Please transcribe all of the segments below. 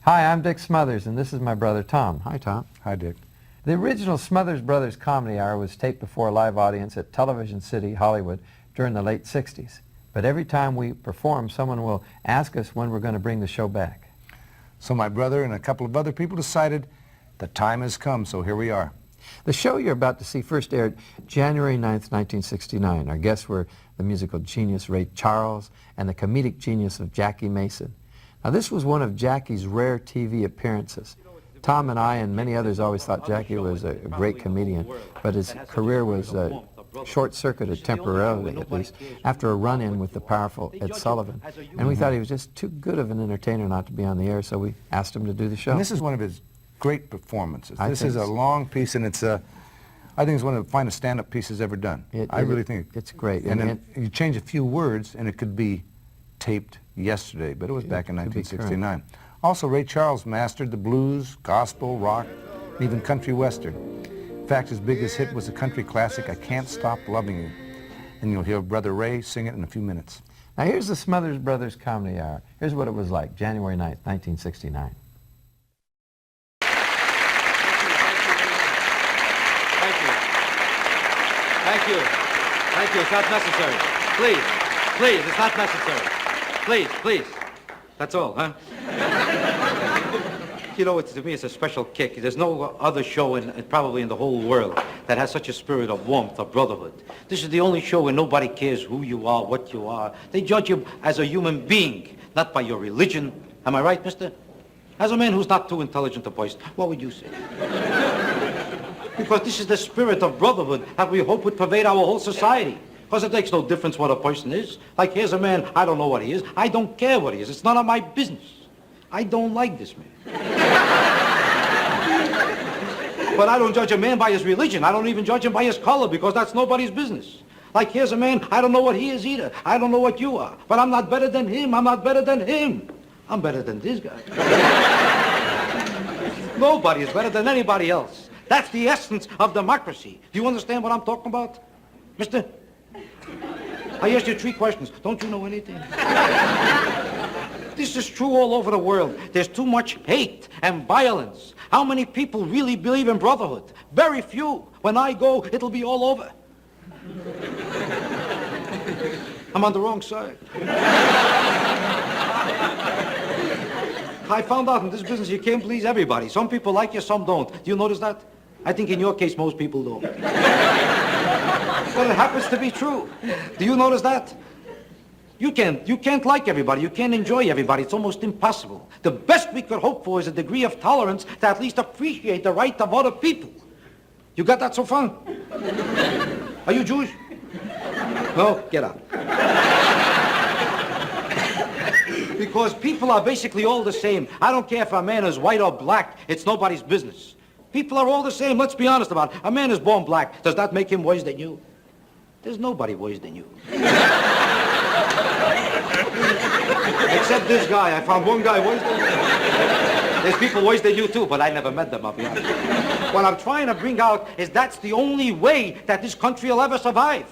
Hi, I'm Dick Smothers, and this is my brother Tom. Hi, Tom. Hi, Dick. The original Smothers Brothers Comedy Hour was taped before a live audience at Television City, Hollywood, during the late 60s. But every time we perform, someone will ask us when we're going to bring the show back. So my brother and a couple of other people decided the time has come, so here we are. The show you're about to see first aired January 9th, 1969. Our guests were the musical genius Ray Charles and the comedic genius of Jackie Mason. Now, this was one of Jackie's rare TV appearances. Tom and I and many others always thought Jackie was a great comedian, but his career was short-circuited temporarily, at least, after a run-in with the powerful Ed Sullivan. And we thought he was just too good of an entertainer not to be on the air, so we asked him to do the show. And this is one of his great performances. I This think is a so. long piece, and it's I think it's one of the finest stand-up pieces ever done. I really think it's great. And then you change a few words, and it could be taped yesterday, but it was back in 1969. Also, Ray Charles mastered the blues, gospel, rock, and even country western. In fact, his biggest hit was the country classic, I Can't Stop Loving You. And you'll hear Brother Ray sing it in a few minutes. Now, here's the Smothers Brothers Comedy Hour. Here's what it was like, January 9th, 1969. Thank you. Thank you. It's not necessary. Please. Please, it's not necessary. Please, please. That's all, huh? You know, to me, it's a special kick. There's no other show probably in the whole world that has such a spirit of warmth, of brotherhood. This is the only show where nobody cares who you are, what you are. They judge you as a human being, not by your religion. Am I right, mister? As a man who's not too intelligent to voice, what would you say? Because this is the spirit of brotherhood that we hope would pervade our whole society. Because it makes no difference what a person is. Like, here's a man, I don't know what he is. I don't care what he is. It's none of my business. I don't like this man. But I don't judge a man by his religion. I don't even judge him by his color, because that's nobody's business. Like, here's a man, I don't know what he is either. I don't know what you are. But I'm not better than him. I'm not better than him. I'm better than this guy. Nobody is better than anybody else. That's the essence of democracy. Do you understand what I'm talking about, mister? I asked you 3 questions. Don't you know anything? This is true all over the world. There's too much hate and violence. How many people really believe in brotherhood? Very few. When I go, it'll be all over. I'm on the wrong side. I found out in this business you can't please everybody. Some people like you, some don't. Do you notice that? I think in your case, most people don't. But it happens to be true. Do you notice that? You can't like everybody. You can't enjoy everybody. It's almost impossible. The best we could hope for is a degree of tolerance to at least appreciate the right of other people. You got that so far? Are you Jewish? No? Get out. Because people are basically all the same. I don't care if a man is white or black. It's nobody's business. People are all the same. Let's be honest about it. A man is born black. Does that make him worse than you? There's nobody worse than you. Except this guy. I found one guy worse than you. There's people worse than you too, but I never met them, I'll be honest. What I'm trying to bring out is that's the only way that this country will ever survive.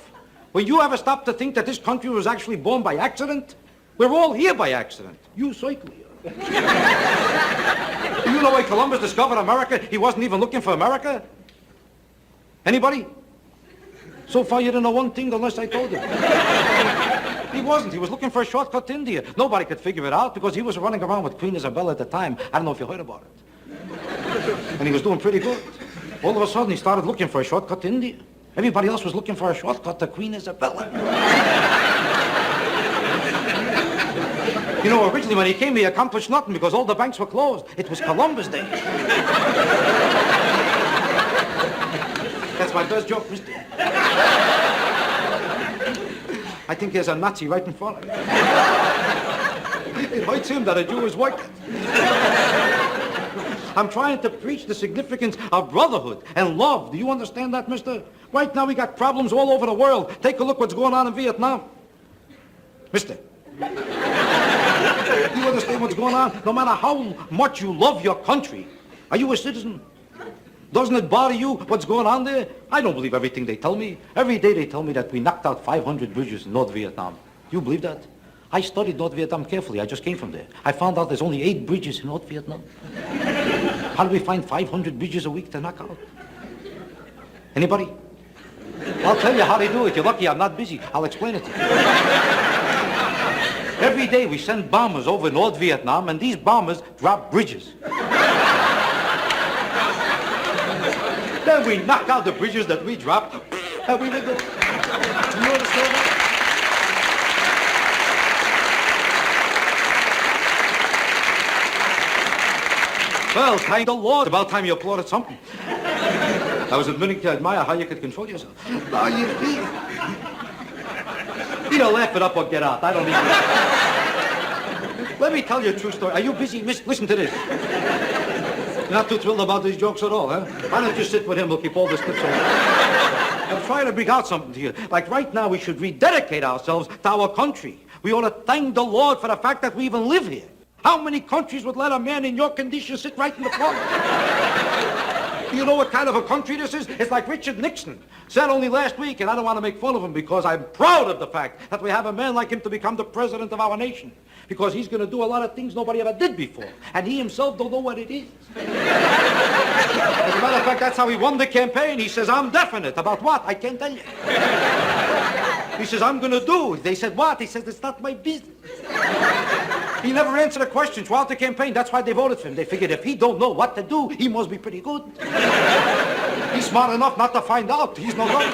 Will you ever stop to think that this country was actually born by accident? We're all here by accident. You certainly are. You know when Columbus discovered America, he wasn't even looking for America? Anybody? So far you didn't know one thing unless I told you. He wasn't. He was looking for a shortcut to India. Nobody could figure it out because he was running around with Queen Isabella at the time. I don't know if you heard about it. And he was doing pretty good. All of a sudden he started looking for a shortcut to India. Everybody else was looking for a shortcut to Queen Isabella. You know, originally when he came, he accomplished nothing because all the banks were closed. It was Columbus Day. That's my best joke, mister. I think there's a Nazi right in front of me. It hurts him that a Jew is white. I'm trying to preach the significance of brotherhood and love. Do you understand that, mister? Right now we got problems all over the world. Take a look what's going on in Vietnam. Mister. Do you understand what's going on? No matter how much you love your country, are you a citizen? Doesn't it bother you what's going on there? I don't believe everything they tell me. Every day they tell me that we knocked out 500 bridges in North Vietnam. Do you believe that? I studied North Vietnam carefully. I just came from there. I found out there's only 8 bridges in North Vietnam. How do we find 500 bridges a week to knock out? Anybody? I'll tell you how they do it. You're lucky I'm not busy. I'll explain it to you. Every day we send bombers over North Vietnam, and these bombers drop bridges. Then we knock out the bridges that we dropped, and we live there. You understand that? Well, thank the Lord. About time you applauded something. I was admitting to admire how you could control yourself. Now you either laugh it up or get out. I don't need you. Let me tell you a true story. Are you busy? Listen to this. You're not too thrilled about these jokes at all, huh? Why don't you sit with him? We'll keep all this clips on. I'm trying to bring out something to you. Like right now, we should rededicate ourselves to our country. We ought to thank the Lord for the fact that we even live here. How many countries would let a man in your condition sit right in the front? Do you know what kind of a country this is? It's like Richard Nixon said only last week, and I don't want to make fun of him because I'm proud of the fact that we have a man like him to become the president of our nation. Because he's going to do a lot of things nobody ever did before. And he himself don't know what it is. As a matter of fact, that's how he won the campaign. He says, I'm definite. About what? I can't tell you. He says, I'm going to do. They said, what? He says, it's not my business. He never answered a question throughout the campaign. That's why they voted for him. They figured if he don't know what to do, he must be pretty good. He's smart enough not to find out. He's no good.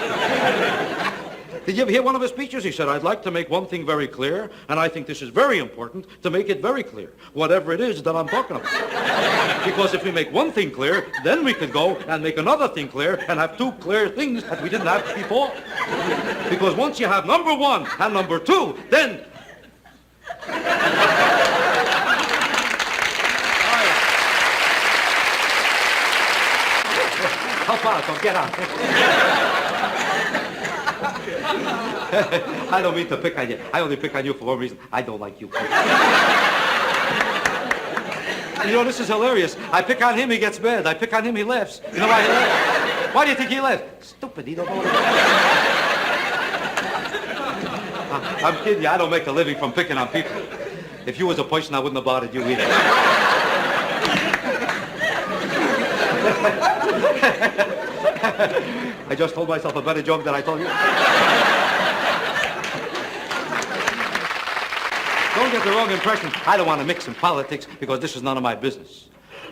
Did you ever hear one of his speeches? He said, I'd like to make one thing very clear, and I think this is very important to make it very clear, whatever it is that I'm talking about. Because if we make one thing clear, then we could go and make another thing clear and have 2 clear things that we didn't have before. Because once you have number 1 and number 2, then... Help out, so get out. I don't mean to pick on you. I only pick on you for one reason. I don't like you. You know, this is hilarious. I pick on him, he gets mad. I pick on him, he laughs. You know why he laughs? Why do you think he laughs? Stupid, he don't know what it is. I'm kidding you. I don't make a living from picking on people. If you was a person, I wouldn't have bothered you either. I just told myself a better joke than I told you. Don't get the wrong impression. I don't want to mix in politics because this is none of my business.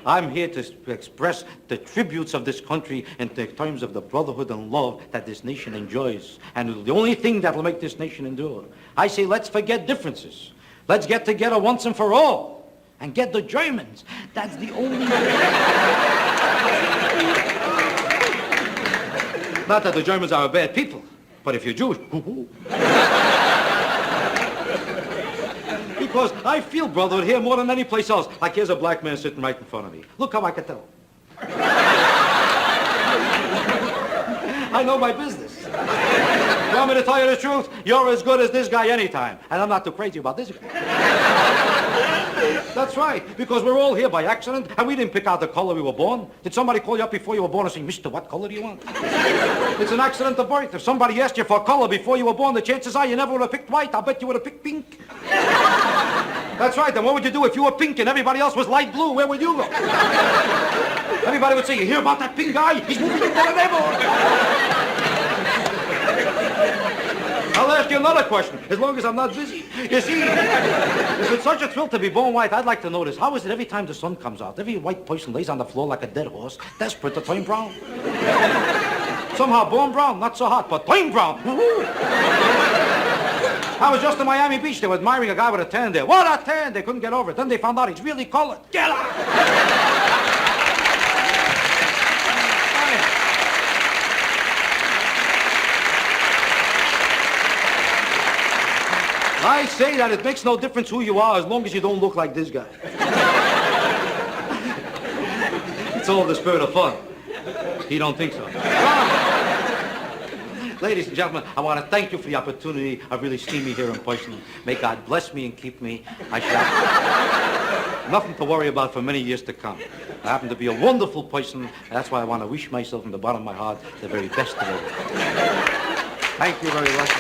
I'm here to express the tributes of this country in terms of the brotherhood and love that this nation enjoys. And the only thing that will make this nation endure. I say let's forget differences. Let's get together once and for all and get the Germans. That's the only way. Not that the Germans are bad people, but if you're Jewish, Because I feel brotherhood here more than any place else. Like here's a black man sitting right in front of me. Look how I can tell. I know my business. You want me to tell you the truth? You're as good as this guy anytime. And I'm not too crazy about this guy. That's right, because we're all here by accident, and we didn't pick out the color we were born. Did somebody call you up before you were born and say, Mister, what color do you want? It's an accident of birth. If somebody asked you for a color before you were born, the chances are you never would have picked white. I'll bet you would have picked pink. That's right, then what would you do if you were pink and everybody else was light blue? Where would you go? Everybody would say, you hear about that pink guy? He's moving into the neighborhood. I'll ask you another question, as long as I'm not busy. You see, if it's such a thrill to be born white, I'd like to know this. How is it every time the sun comes out, every white person lays on the floor like a dead horse, desperate to turn brown? Somehow born brown, not so hot, but turn brown. I was just in Miami Beach. They were admiring a guy with a tan there. What a tan! They couldn't get over it. Then they found out he's really colored. Get out! I say that it makes no difference who you are as long as you don't look like this guy. It's all the spirit of fun. He don't think so. Ladies and gentlemen, I want to thank you for the opportunity of really seeing me here in person. May God bless me and keep me. I shall have nothing to worry about for many years to come. I happen to be a wonderful person, and that's why I want to wish myself from the bottom of my heart the very best of it. Thank you very much.